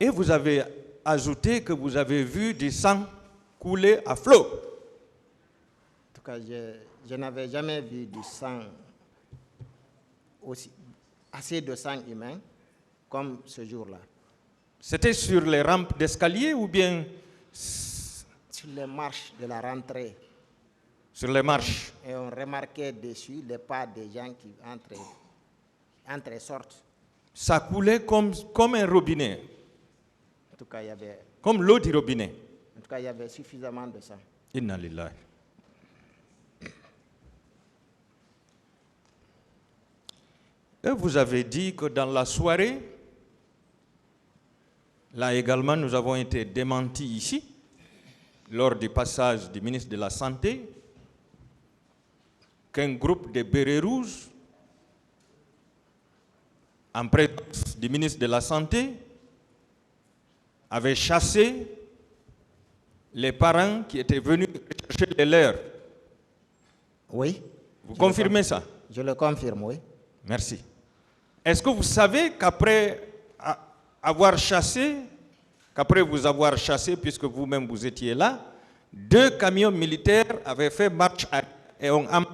Et vous avez ajouté que vous avez vu du sang couler à flot. En tout cas, je n'avais jamais vu du sang, assez de sang humain comme ce jour-là. C'était sur les rampes d'escalier ou bien sur les marches de la rentrée? Sur les marches. Et on remarquait dessus les pas des gens qui entrent et sortent. Ça coulait comme un robinet. En tout cas, il y avait... Comme l'eau du robinet. En tout cas, il y avait suffisamment de sang. Inna lillahi. Et vous avez dit que dans la soirée, là également nous avons été démentis ici, lors du passage du ministre de la Santé, qu'un groupe de bérets rouges, en présence du ministre de la Santé, avait chassé les parents qui étaient venus chercher les leurs. Oui. Vous confirmez ça? Je le confirme, oui. Merci. Est-ce que vous savez qu'après avoir chassé, qu'après vous avoir chassé, puisque vous-même vous étiez là, 2 camions militaires avaient fait marche arrière et ont amené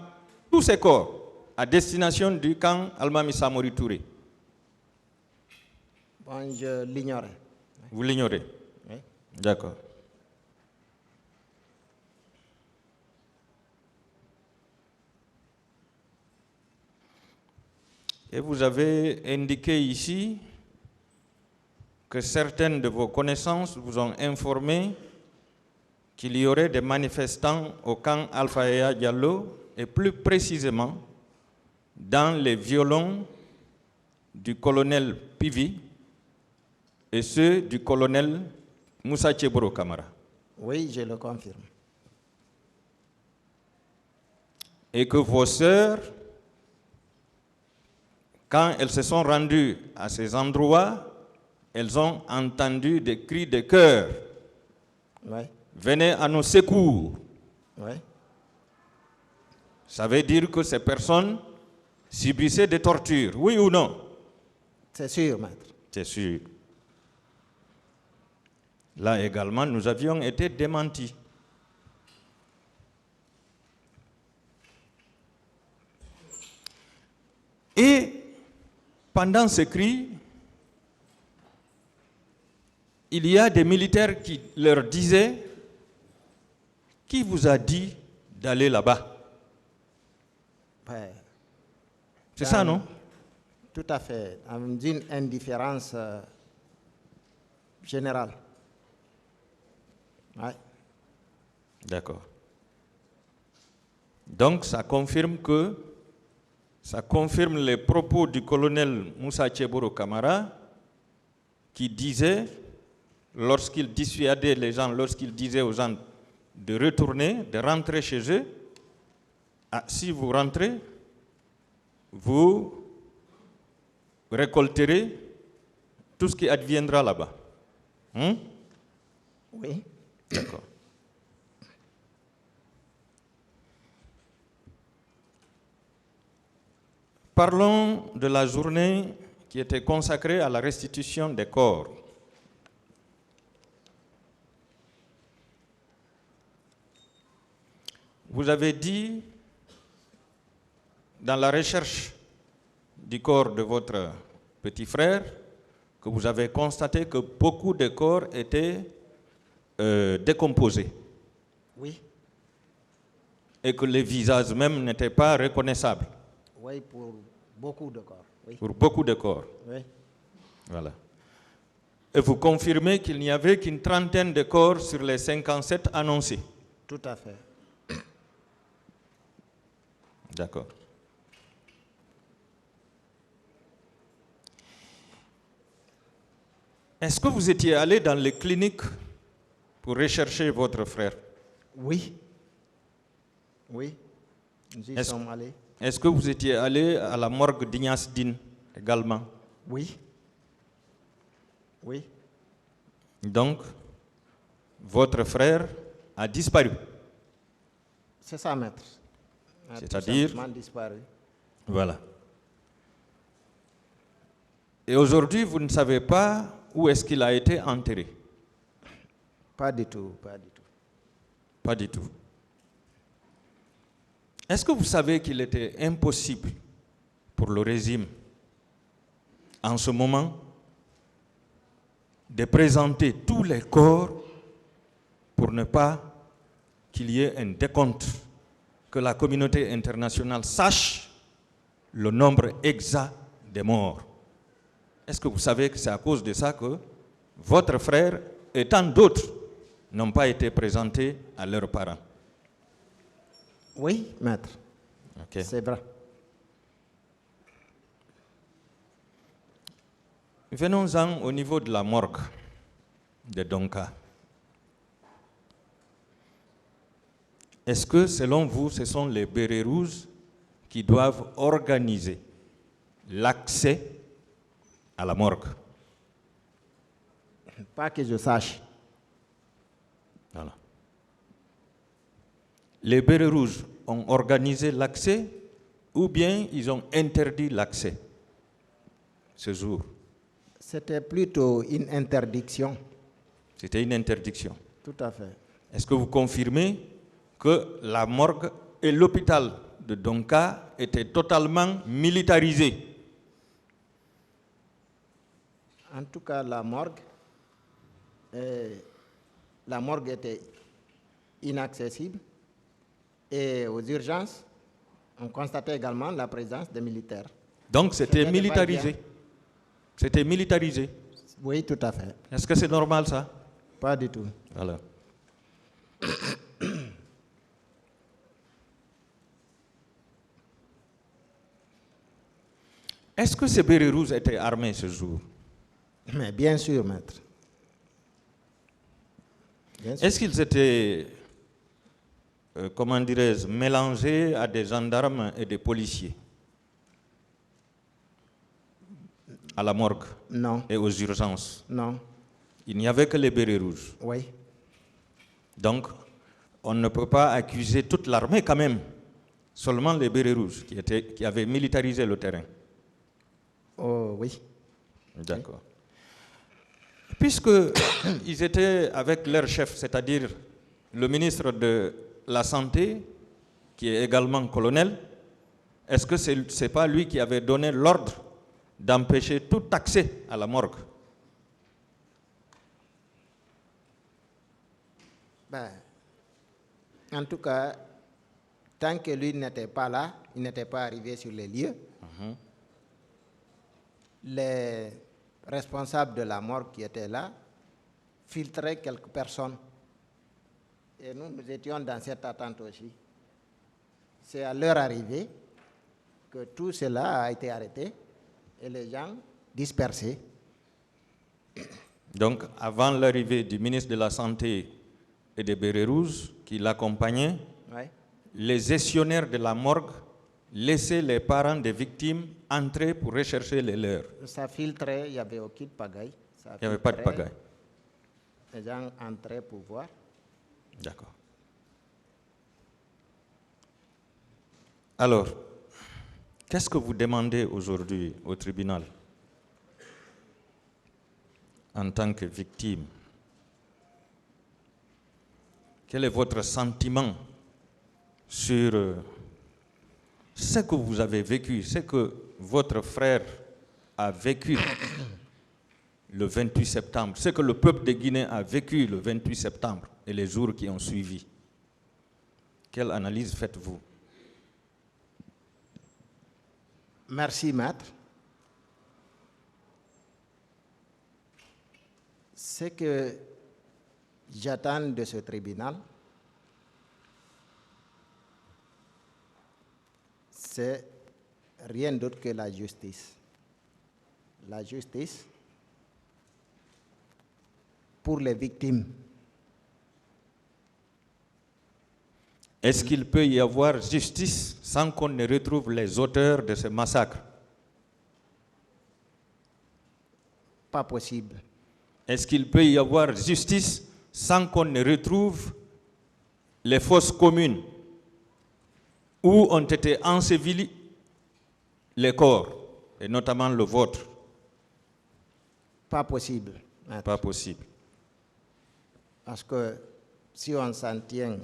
tous ces corps à destination du camp Almami Samori Touré? Bon, je l'ignorais. Vous l'ignorez? Oui. D'accord. Et vous avez indiqué ici que certaines de vos connaissances vous ont informé qu'il y aurait des manifestants au camp Alpha Yaya Diallo et plus précisément dans les violons du colonel Pivi et ceux du colonel Moussa Tcheboro Kamara. Oui, je le confirme. Et que vos sœurs, quand elles se sont rendues à ces endroits, elles ont entendu des cris de cœur. Oui. Venez à nos secours. Oui. Ça veut dire que ces personnes subissaient des tortures, oui ou non? C'est sûr, maître. C'est sûr. Là également, nous avions été démentis. Et pendant ces cris, il y a des militaires qui leur disaient: qui vous a dit d'aller là-bas? Ouais. C'est ça, non? Tout à fait. Dans une indifférence générale. Ouais. D'accord. Donc ça confirme les propos du colonel Moussa Tcheboro Kamara qui disait, lorsqu'il dissuadait les gens, lorsqu'il disait aux gens de retourner, de rentrer chez eux, si vous rentrez, vous récolterez tout ce qui adviendra là-bas. Oui. D'accord. Parlons de la journée qui était consacrée à la restitution des corps. Vous avez dit, dans la recherche du corps de votre petit frère, que vous avez constaté que beaucoup de corps étaient décomposés. Oui. Et que les visages même n'étaient pas reconnaissables. Oui, pour beaucoup de corps. Oui. Pour beaucoup de corps. Oui. Voilà. Et vous confirmez qu'il n'y avait qu'une trentaine de corps sur les 57 annoncés. Tout à fait. D'accord. Est-ce que vous étiez allé dans les cliniques pour rechercher votre frère? Oui. Oui. Nous y sommes allés. Est-ce que vous étiez allé à la morgue d'Ignace Dine également? Oui. Oui. Donc, votre frère a disparu. C'est ça, maître. C'est-à-dire disparu. Voilà. Et aujourd'hui, vous ne savez pas où est-ce qu'il a été enterré? Pas du tout, pas du tout. Pas du tout. Est-ce que vous savez qu'il était impossible pour le régime, en ce moment, de présenter tous les corps pour ne pas qu'il y ait un décompte, que la communauté internationale sache le nombre exact des morts? Est-ce que vous savez que c'est à cause de ça que votre frère et tant d'autres n'ont pas été présentés à leurs parents? Oui, maître. Okay. C'est vrai. Venons-en au niveau de la morgue de Donka. Est-ce que, selon vous, ce sont les bérets rouges qui doivent organiser l'accès à la morgue? Pas que je sache. Voilà. Les bérets rouges ont organisé l'accès ou bien ils ont interdit l'accès ce jour? C'était plutôt une interdiction. C'était une interdiction. Tout à fait. Est-ce que vous confirmez que la morgue et l'hôpital de Donka étaient totalement militarisés? En tout cas, la morgue était inaccessible. Et aux urgences, on constatait également la présence des militaires. Donc c'était militarisé. C'était militarisé. Oui, tout à fait. Est-ce que c'est normal ça? Pas du tout. Voilà. Est-ce que ces bérets rouges étaient armés ce jour? Mais bien sûr, maître. Bien sûr. Est-ce qu'ils étaient, comment dirais-je, mélangés à des gendarmes et des policiers à la morgue Non, et aux urgences? non, Il n'y avait que les bérets rouges. oui. Donc, on ne peut pas accuser toute l'armée quand même, seulement les bérets rouges qui avaient militarisé le terrain. Oh, oui. D'accord. Puisque ils étaient avec leur chef, c'est-à-dire le ministre de la Santé, qui est également colonel, est-ce que ce n'est pas lui qui avait donné l'ordre d'empêcher tout accès à la morgue? Ben, en tout cas, tant que lui n'était pas là, il n'était pas arrivé sur les lieux, les responsables de la morgue qui étaient là filtraient quelques personnes. Et nous étions dans cette attente aussi. C'est à leur arrivée que tout cela a été arrêté et les gens dispersés. Donc, avant l'arrivée du ministre de la Santé et des bérets rouges qui l'accompagnaient, Oui. les gestionnaires de la morgue laissaient les parents des victimes entrer pour rechercher les leurs. Ça filtrait, il n'y avait aucune pagaille. Il n'y avait pas de pagaille. Les gens entraient pour voir. D'accord. Alors, qu'est-ce que vous demandez aujourd'hui au tribunal en tant que victime? Quel est votre sentiment sur ce que vous avez vécu, ce que votre frère a vécu le 28 septembre, ce que le peuple de Guinée a vécu le 28 septembre et les jours qui ont suivi? Quelle analyse faites-vous? Merci, maître. Ce que j'attends de ce tribunal, c'est rien d'autre que la justice. La justice pour les victimes. Est-ce qu'il peut y avoir justice sans qu'on ne retrouve les auteurs de ce massacre? Pas possible. Est-ce qu'il peut y avoir justice sans qu'on ne retrouve les fosses communes où ont été ensevelis les corps, et notamment le vôtre? Pas possible. Maître. Pas possible. Parce que si on s'en tient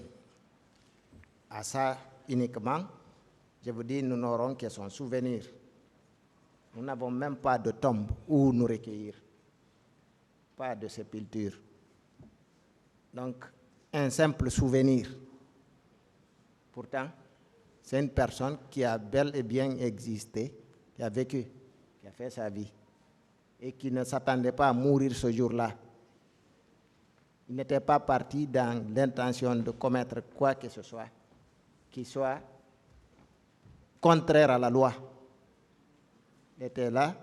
à ça uniquement, je vous dis, nous n'aurons que son souvenir. Nous n'avons même pas de tombe où nous recueillir. Pas de sépulture. Donc, un simple souvenir. Pourtant, c'est une personne qui a bel et bien existé, qui a vécu, qui a fait sa vie, et qui ne s'attendait pas à mourir ce jour-là. Il n'était pas parti dans l'intention de commettre quoi que ce soit qui soit contraire à la loi. Il était là.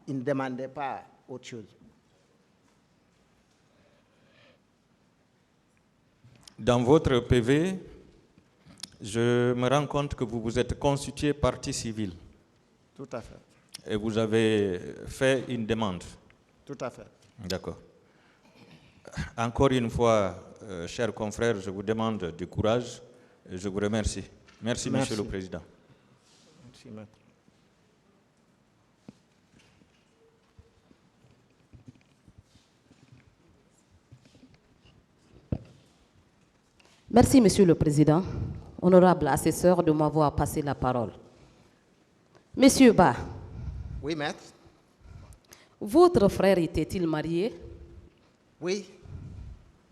Il ne demandait pas autre chose. Dans votre PV, je me rends compte que vous vous êtes constitué partie civile. Tout à fait. Et vous avez fait une demande. Tout à fait. D'accord. Encore une fois, chers confrères, je vous demande du courage et je vous remercie. Merci, Monsieur le Président. Merci, maître. Merci, Monsieur le Président. Honorable assesseur, de m'avoir passé la parole. Monsieur Ba. Oui, maître. Votre frère était-il marié? Oui,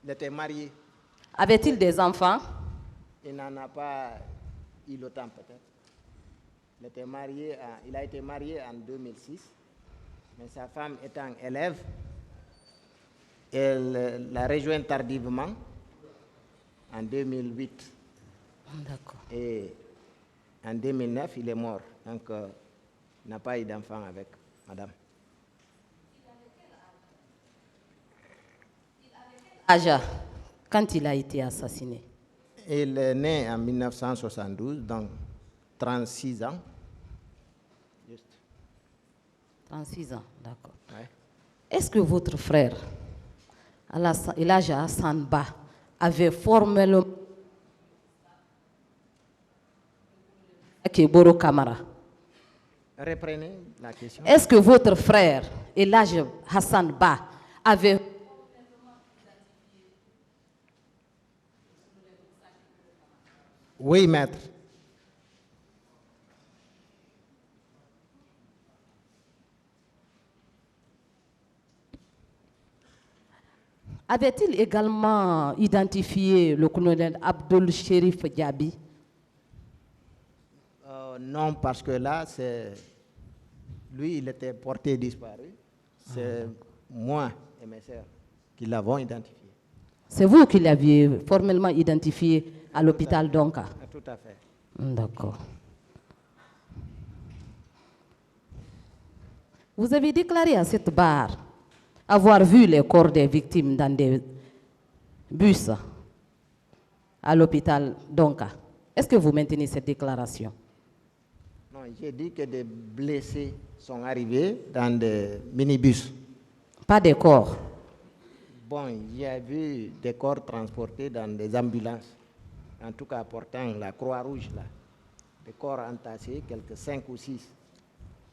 il était marié. Avait-il des enfants? Il n'en a pas eu le temps peut-être. Il a été marié en 2006, mais sa femme étant élève, elle l'a rejoint tardivement en 2008. D'accord. Et en 2009, il est mort. Donc, il n'a pas eu d'enfant avec madame. Âge quand il a été assassiné? Il est né en 1972, donc 36 ans. Juste. 36 ans, d'accord. Ouais. Est-ce que votre frère, Elijah Hassan Ba, avait formellement Keboro Kamara? Reprenez la question. Est-ce que votre frère, Elijah Hassan Ba, avait... Oui, maître. Avait-il également identifié le colonel Abdul Sherif Diaby? Non, parce que là, lui, il était porté disparu. C'est moi et mes sœurs qui l'avons identifié. C'est vous qui l'aviez formellement identifié à l'hôpital Donka? Tout à fait. D'accord. Vous avez déclaré à cette barre avoir vu les corps des victimes dans des bus à l'hôpital Donka. Est-ce que vous maintenez cette déclaration? Non, j'ai dit que des blessés sont arrivés dans des minibus. Pas des corps? Bon, j'ai vu des corps transportés dans des ambulances, en tout cas portant la Croix-Rouge là. Des corps entassés, quelques 5 ou 6.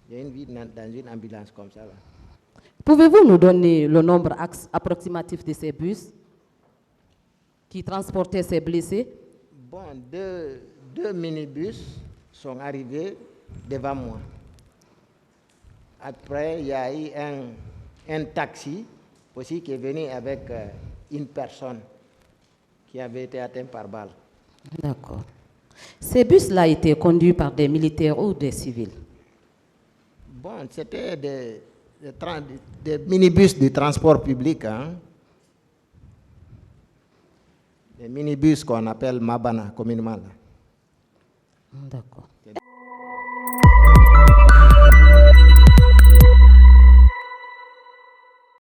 J'ai une vie dans une ambulance comme ça là. Pouvez-vous nous donner le nombre approximatif de ces bus qui transportaient ces blessés? Bon, deux minibus sont arrivés devant moi. Après, il y a eu un taxi aussi qui est venu avec une personne qui avait été atteinte par balle. D'accord. Ces bus-là étaient conduits par des militaires ou des civils? Bon, c'était des minibus du transport public, hein? Des minibus qu'on appelle Mabana communément. D'accord.